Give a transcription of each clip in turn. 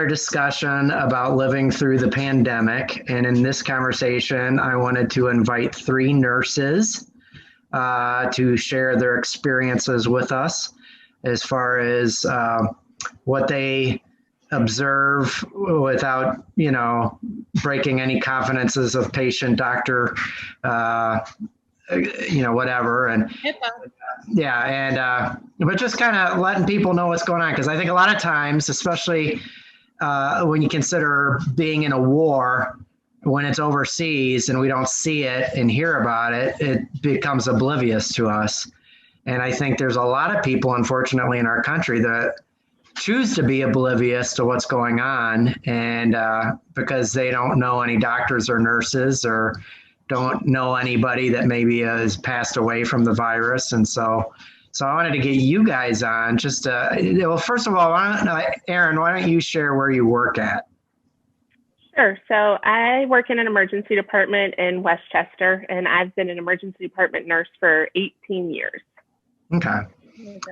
another discussion about living through the pandemic. And in this conversation, I wanted to invite three nurses to share their experiences with us as far as what they observe without, breaking any confidences of patient, doctor, whatever. And yeah, but just kind of letting people know what's going on, because I think a lot of times, especially when you consider being in a war, when it's overseas and we don't see it and hear about it, it becomes oblivious to us. And I think there's a lot of people, unfortunately, in our country that choose to be oblivious to what's going on, and because they don't know any doctors or nurses, or don't know anybody that maybe has passed away from the virus. And so I wanted to get you guys on just well, first of all, Erin, why don't you share where you work at? Sure. So I work in an emergency department in Westchester, and I've been an emergency department nurse for 18 years. Okay.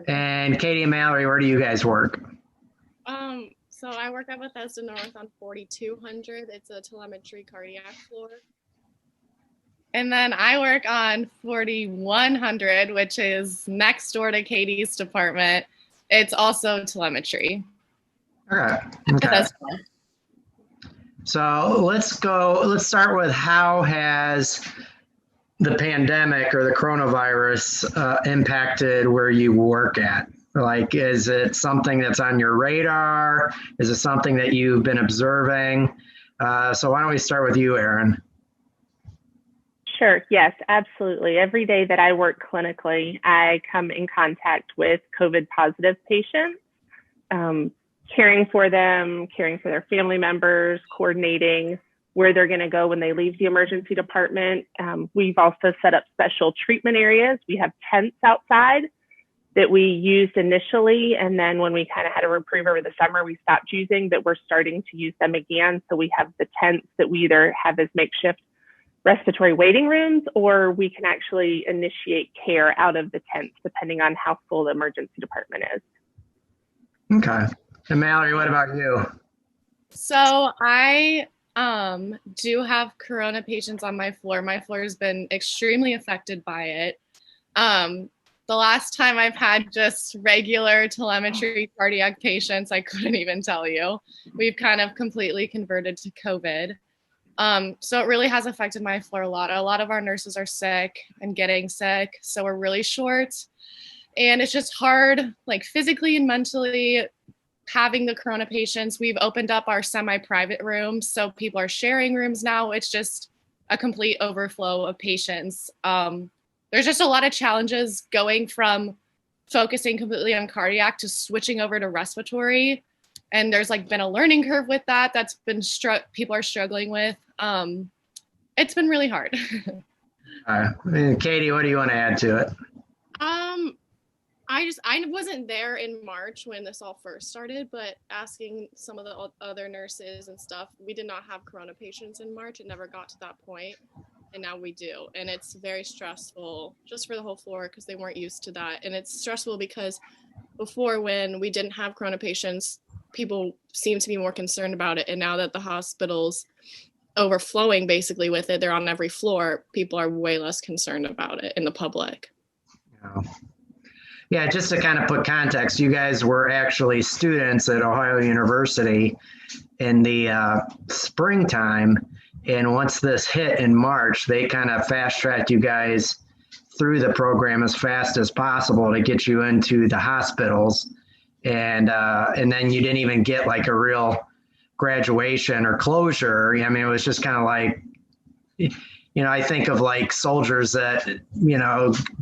And Katie and Mallory, where do you guys work? So I work at Bethesda North on 4200. It's a telemetry cardiac floor. And then I work on 4100, which is next door to Katie's department. It's also telemetry. Okay. So let's start with, how has the pandemic or the coronavirus impacted where you work at? Like, is it something that's on your radar? Is it something that you've been observing? So why don't we start with you, Erin? Sure. Yes, absolutely. Every day that I work clinically, I come in contact with COVID positive patients, caring for them, caring for their family members, coordinating where they're going to go when they leave the emergency department. We've also set up special treatment areas. We have tents outside that we used initially, and then when we kind of had a reprieve over the summer, we stopped using, but we're starting to use them again. So we have the tents that we either have as makeshift respiratory waiting rooms, or we can actually initiate care out of the tents, depending on how full the emergency department is. Okay. And Mallory, what about you? So I do have corona patients on my floor. My floor has been extremely affected by it. The last time I've had just regular telemetry cardiac patients, I couldn't even tell you. We've kind of completely converted to COVID. So it really has affected my floor a lot. A lot of our nurses are sick and getting sick, so we're really short. And it's just hard, like physically and mentally, having the corona patients. We've opened up our semi-private rooms, so people are sharing rooms now. It's just a complete overflow of patients. There's just a lot of challenges going from focusing completely on cardiac to switching over to respiratory. And there's like been a learning curve with that. That's been people are struggling with. It's been really hard. Katie, what do you want to add to it? I wasn't there in March when this all first started, but asking some of the other nurses and stuff, we did not have corona patients in March. It never got to that point, and now we do. And it's very stressful just for the whole floor because they weren't used to that. And it's stressful because before, when we didn't have corona patients, people seem to be more concerned about it. And now that the hospital's overflowing basically with it, they're on every floor, people are way less concerned about it in the public. Yeah, just to kind of put context, you guys were actually students at Ohio University in the springtime. And once this hit in March, they kind of fast-tracked you guys through the program as fast as possible to get you into the hospitals. And then you didn't even get like a real graduation or closure. I mean, it was just kind of like, I think of like soldiers that,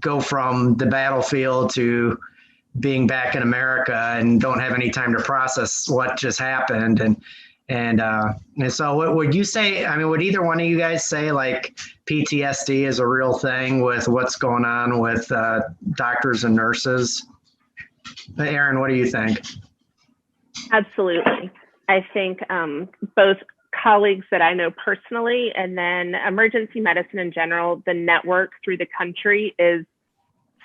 go from the battlefield to being back in America and don't have any time to process what just happened. And so what would you say? I mean, would either one of you guys say like PTSD is a real thing with what's going on with doctors and nurses? Erin, what do you think? Absolutely. I think both colleagues that I know personally, and then emergency medicine in general, the network through the country is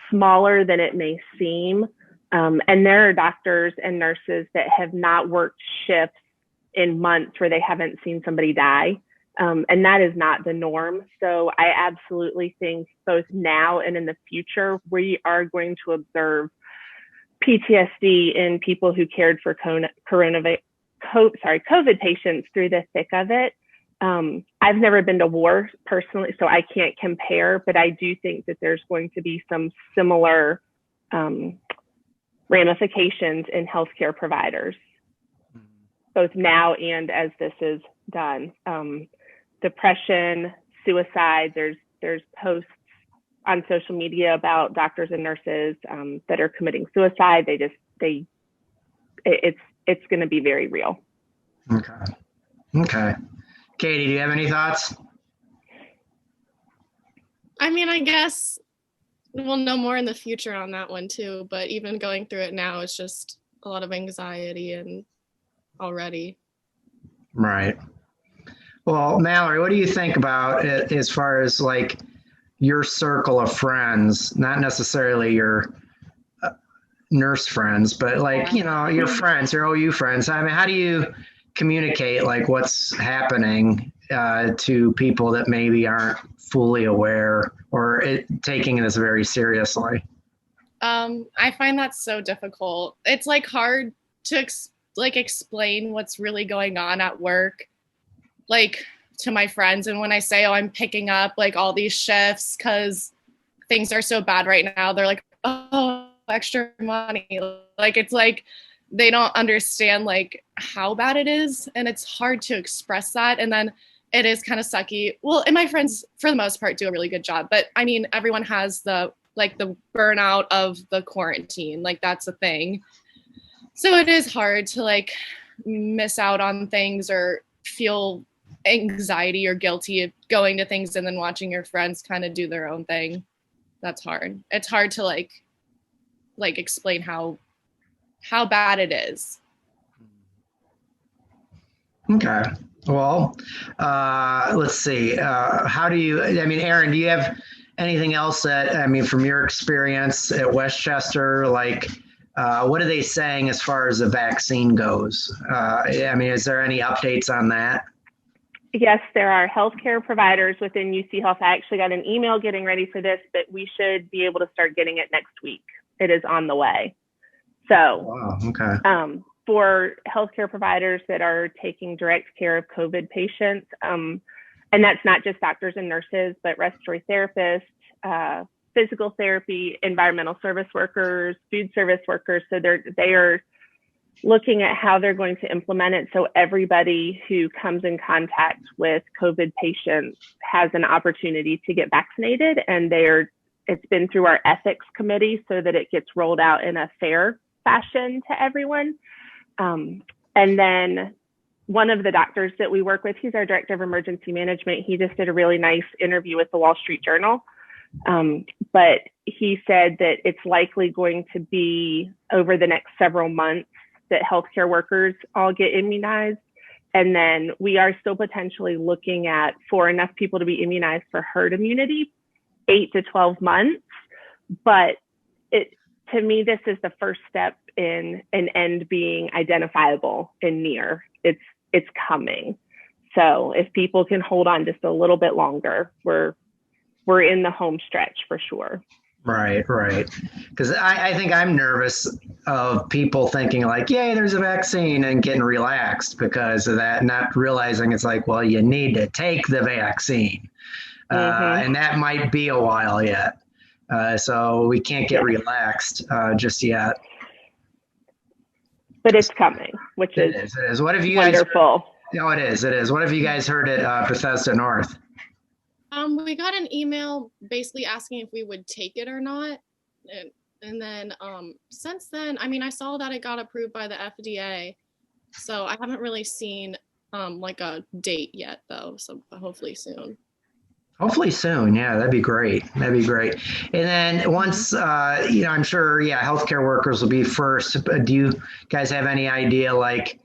smaller than it may seem. And there are doctors and nurses that have not worked shifts in months where they haven't seen somebody die. And that is not the norm. So I absolutely think both now and in the future, we are going to observe PTSD in people who cared for COVID patients through the thick of it. I've never been to war personally, so I can't compare, but I do think that there's going to be some similar ramifications in healthcare providers, both now and as this is done. Depression, suicide, there's posts on social media about doctors and nurses that are committing suicide. It's going to be very real. Okay. Katie, do you have any thoughts? I mean, I guess we'll know more in the future on that one too, but even going through it now, it's just a lot of anxiety and already. Right. Well, Mallory, what do you think about it as far as like your circle of friends, not necessarily your nurse friends, but like, your friends, your OU friends? I mean, how do you communicate like what's happening to people that maybe aren't fully aware or taking this very seriously? I find that so difficult. It's like hard to explain what's really going on at work, like to my friends. And when I say, oh, I'm picking up like all these shifts because things are so bad right now, they're like, oh, extra money. Like, it's like they don't understand like how bad it is. And it's hard to express that. And then it is kind of sucky. Well, and my friends, for the most part, do a really good job. But I mean, everyone has the burnout of the quarantine. Like, that's a thing. So it is hard to like miss out on things or feel anxiety or guilty of going to things and then watching your friends kind of do their own thing. That's hard. It's hard to like explain how bad it is. Okay. Well, let's see. Aaron, do you have anything else from your experience at Westchester, like, what are they saying as far as the vaccine goes? Is there any updates on that? Yes, there are healthcare providers within UC Health. I actually got an email getting ready for this, but we should be able to start getting it next week. It is on the way. So, wow, okay. For healthcare providers that are taking direct care of COVID patients, and that's not just doctors and nurses, but respiratory therapists, physical therapy, environmental service workers, food service workers. So they are looking at how they're going to implement it so everybody who comes in contact with COVID patients has an opportunity to get vaccinated, and it's been through our ethics committee so that it gets rolled out in a fair fashion to everyone. And then one of the doctors that we work with, he's our director of emergency management. He just did a really nice interview with the Wall Street Journal. But he said that it's likely going to be over the next several months that healthcare workers all get immunized. And then we are still potentially looking at, for enough people to be immunized for herd immunity, 8 to 12 months. But to me, this is the first step in an end being identifiable and near. It's coming. So if people can hold on just a little bit longer, we're in the home stretch for sure. Right. Because I think I'm nervous of people thinking like, yay, there's a vaccine, and getting relaxed because of that, not realizing it's like, well, you need to take the vaccine. And that might be a while yet. So we can't get relaxed just yet. But it's coming, which It is. What have you wonderful. It is. What have you guys heard at Bethesda North? We got an email basically asking if we would take it or not. And then since then, I saw that it got approved by the FDA. So I haven't really seen like a date yet though. So hopefully soon. Hopefully soon. Yeah, that'd be great. And then once, I'm sure, healthcare workers will be first. But do you guys have any idea? Like,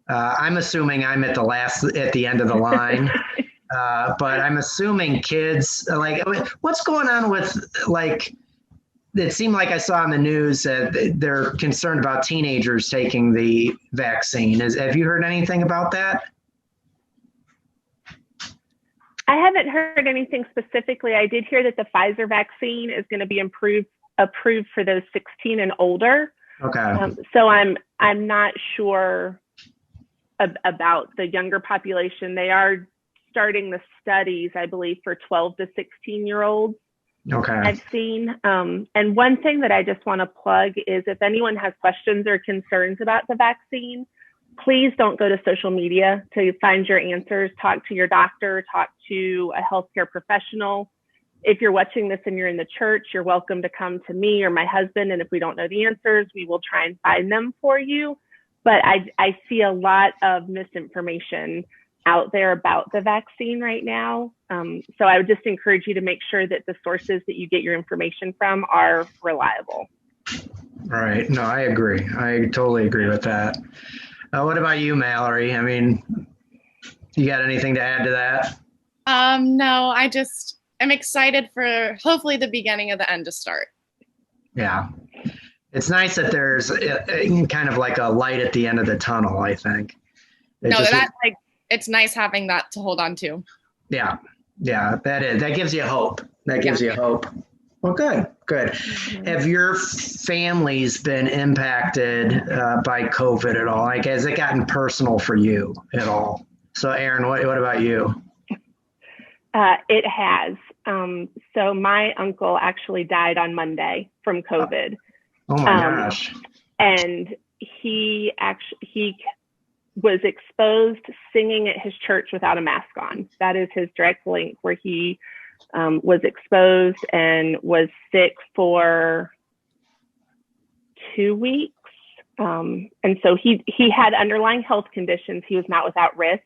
I'm assuming I'm at the end of the line. But I'm assuming kids, like, what's going on with like it seemed like I saw on the news that they're concerned about teenagers taking the vaccine. Have you heard anything about that? I haven't heard anything specifically. I did hear that the Pfizer vaccine is going to be approved for those 16 and older. Okay. So I'm not sure about the younger population. They are starting the studies, I believe, for 12 to 16-year-olds. Okay. I've seen. And one thing that I just want to plug is if anyone has questions or concerns about the vaccine, please don't go to social media to find your answers. Talk to your doctor, talk to a healthcare professional. If you're watching this and you're in the church, you're welcome to come to me or my husband. And if we don't know the answers, we will try and find them for you. But I see a lot of misinformation out there about the vaccine right now. So I would just encourage you to make sure that the sources that you get your information from are reliable. Right. No, I agree. I totally agree with that. What about you, Mallory? I mean, you got anything to add to that? No, I just am excited for hopefully the beginning of the end to start. Yeah. It's nice that there's kind of like a light at the end of the tunnel, I think. It's nice having that to hold on to. Yeah. Yeah, that gives you hope. That gives you hope. Well, good. Mm-hmm. Have your families been impacted by COVID at all? Like, has it gotten personal for you at all? So, Erin, what about you? It has. So my uncle actually died on Monday from COVID. Oh my gosh. And he was exposed singing at his church without a mask on. That is his direct link, where he was exposed and was sick for 2 weeks. And so he had underlying health conditions. He was not without risk,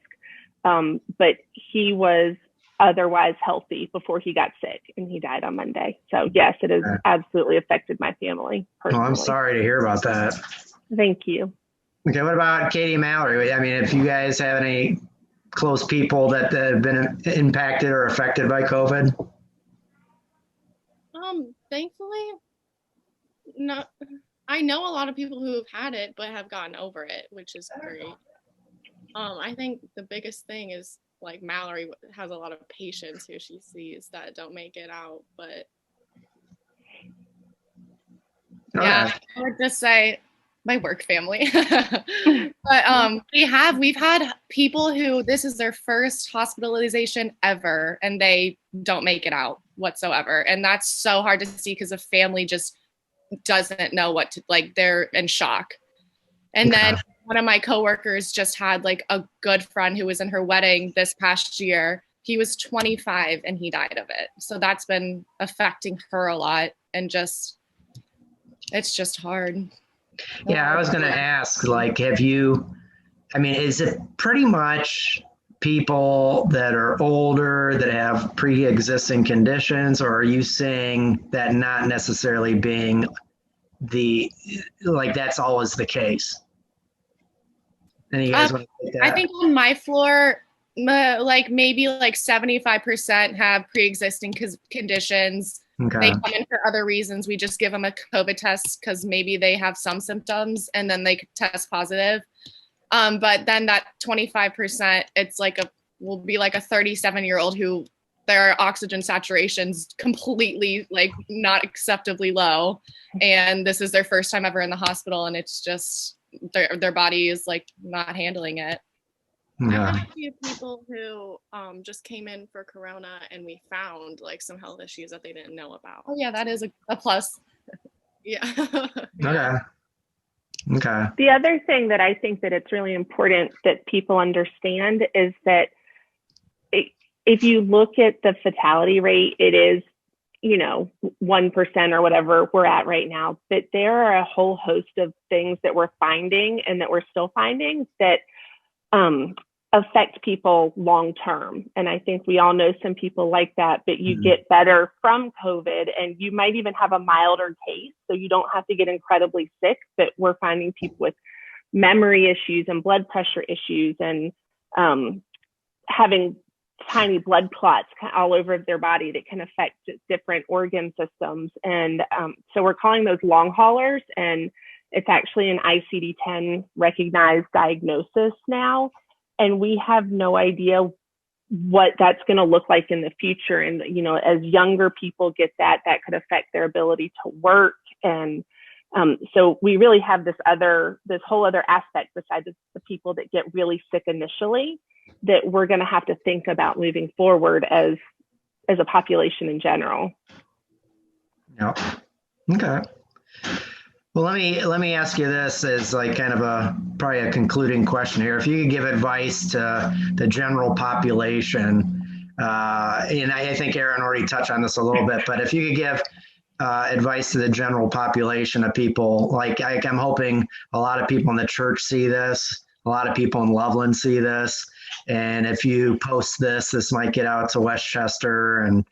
but he was otherwise healthy before he got sick, and he died on Monday. So yes, it has absolutely affected my family personally. Well, I'm sorry to hear about that. Thank you. Okay, what about Katie and Mallory? I mean, if you guys have any close people that have been impacted or affected by COVID? Thankfully, no. I know a lot of people who have had it but have gotten over it, which is great. I think the biggest thing is, like, Mallory has a lot of patients who she sees that don't make it out, but yeah, I would just say my work family. But we've had people who this is their first hospitalization ever and they don't make it out whatsoever. And that's so hard to see because the family just doesn't know what to, like, they're in shock. And then one of my coworkers just had, like, a good friend who was in her wedding this past year. He was 25 and he died of it. So that's been affecting her a lot, and it's just hard. Yeah, I was going to ask, like, is it pretty much people that are older that have pre-existing conditions, or are you seeing that not necessarily being that's always the case? And you guys want to take that? I think on my floor, maybe 75% have pre-existing conditions. Okay. They come in for other reasons. We just give them a COVID test because maybe they have some symptoms and then they test positive. But then that 25%, it's will be like a 37-year-old who their oxygen saturation's completely not acceptably low. And this is their first time ever in the hospital. And it's just, their body is not handling it. Yeah. I have a few people who just came in for Corona and we found some health issues that they didn't know about. Oh yeah, that is a plus. Yeah. Okay. The other thing that I think that it's really important that people understand is that if you look at the fatality rate, it is 1% or whatever we're at right now, but there are a whole host of things that we're finding and that we're still finding that affect people long term. And I think we all know some people like that, but you get better from COVID and you might even have a milder case. So you don't have to get incredibly sick, but we're finding people with memory issues and blood pressure issues and having tiny blood clots all over their body that can affect different organ systems. And so we're calling those long haulers, and it's actually an ICD-10 recognized diagnosis now. And we have no idea what that's going to look like in the future. And, you know, as younger people get that could affect their ability to work. And so we really have this whole other aspect besides the people that get really sick initially that we're going to have to think about moving forward as a population in general. Yep. Okay. Well, let me ask you this as like kind of probably a concluding question here. If you could give advice to the general population, and I think Aaron already touched on this a little bit, but if you could give advice to the general population of people, like I'm hoping a lot of people in the church see this, a lot of people in Loveland see this, and if you post this, this might get out to Westchester and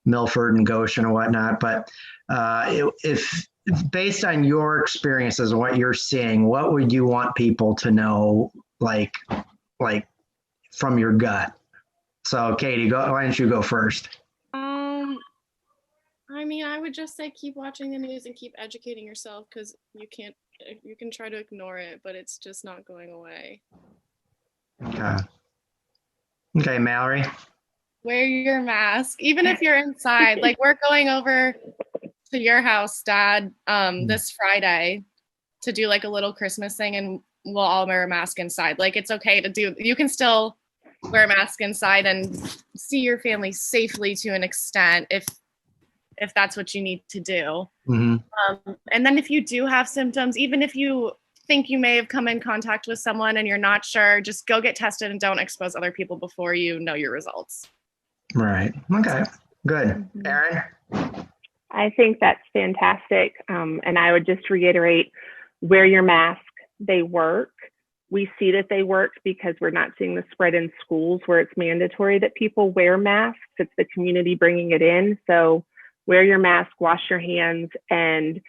Milford and Goshen and whatnot. But if based on your experiences and what you're seeing, what would you want people to know, like from your gut? So, Katie, why don't you go first? I mean, I would just say keep watching the news and keep educating yourself, because you can try to ignore it, but it's just not going away. Okay, Mallory. Wear your mask, even if you're inside. Like, we're going over to your house, Dad, this Friday to do like a little Christmas thing, and we'll all wear a mask inside. Like, it's okay to do. You can still wear a mask inside and see your family safely to an extent if that's what you need to do. Mm-hmm. And then if you do have symptoms, even if you think you may have come in contact with someone and you're not sure, just go get tested and don't expose other people before you know your results. Right. Okay. Good. Erin? I think that's fantastic. And I would just reiterate, wear your mask. They work. We see that they work because we're not seeing the spread in schools where it's mandatory that people wear masks. It's the community bringing it in. So wear your mask, wash your hands, and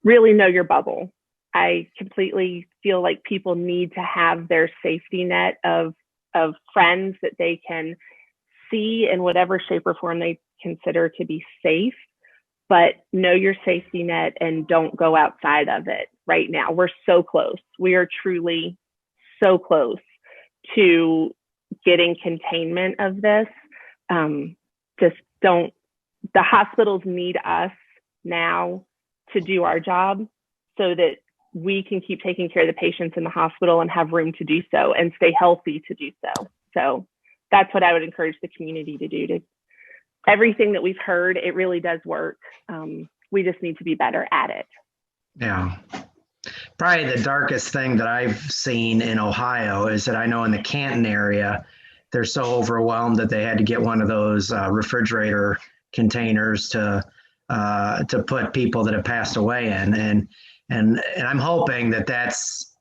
really know your bubble. I completely feel like people need to have their safety net of friends that they can see in whatever shape or form they consider to be safe, but know your safety net and don't go outside of it right now. We're so close. We are truly so close to getting containment of this. Just don't. The hospitals need us now to do our job so that we can keep taking care of the patients in the hospital and have room to do so and stay healthy to do so. So that's what I would encourage the community to do. Everything that we've heard, it really does work. We just need to be better at it. Yeah. Probably the darkest thing that I've seen in Ohio is that I know in the Canton area, they're so overwhelmed that they had to get one of those refrigerator containers to put people that have passed away in, and I'm hoping that's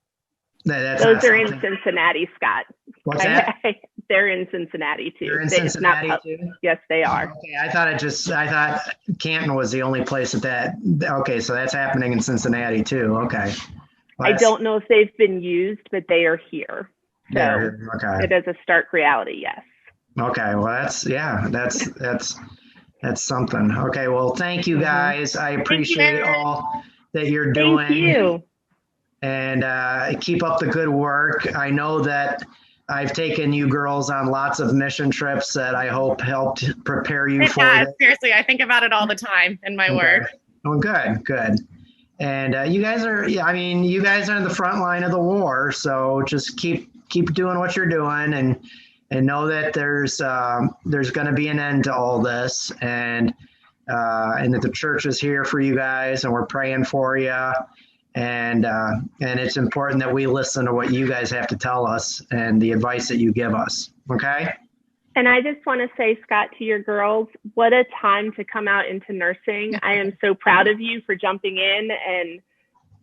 those are in Cincinnati, Scott. What's that? They're in Cincinnati too. They're in Cincinnati too? Yes, they are. Okay, I thought Canton was the only place that. Okay, so that's happening in Cincinnati too. Okay. Well, I don't know if they've been used, but they are here. So okay. It is a stark reality. Yes. Okay. Well, that's something. Okay. Well, thank you guys. I appreciate all that you're doing. Thank you. And keep up the good work. I know that I've taken you girls on lots of mission trips that I hope helped prepare you for it. Seriously, I think about it all the time in my work. Oh, good. And you guys are in the front line of the war. So just keep doing what you're doing and know that there's going to be an end to all this, and that the church is here for you guys, and we're praying for you. And it's important that we listen to what you guys have to tell us and the advice that you give us. Okay. And I just want to say, Scott, to your girls, what a time to come out into nursing. I am so proud of you for jumping in, and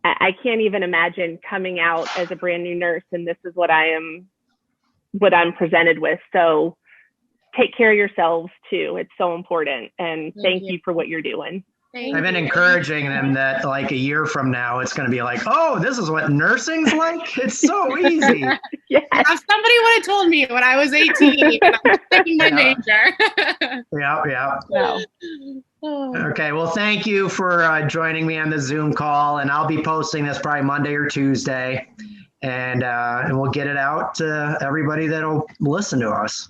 I can't even imagine coming out as a brand new nurse, and this is what I'm presented with. So take care of yourselves too. It's so important. And thank you for what you're doing. I've been encouraging them that like a year from now, it's going to be like, oh, this is what nursing's like. It's so easy. Yes. If somebody would have told me when I was 18 and I was taking my major. Yeah. Wow. Okay. Well, thank you for joining me on the Zoom call, and I'll be posting this probably Monday or Tuesday, and we'll get it out to everybody that'll listen to us.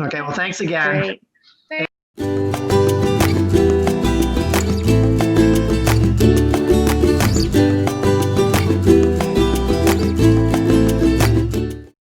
Okay. Well, thanks again. Great.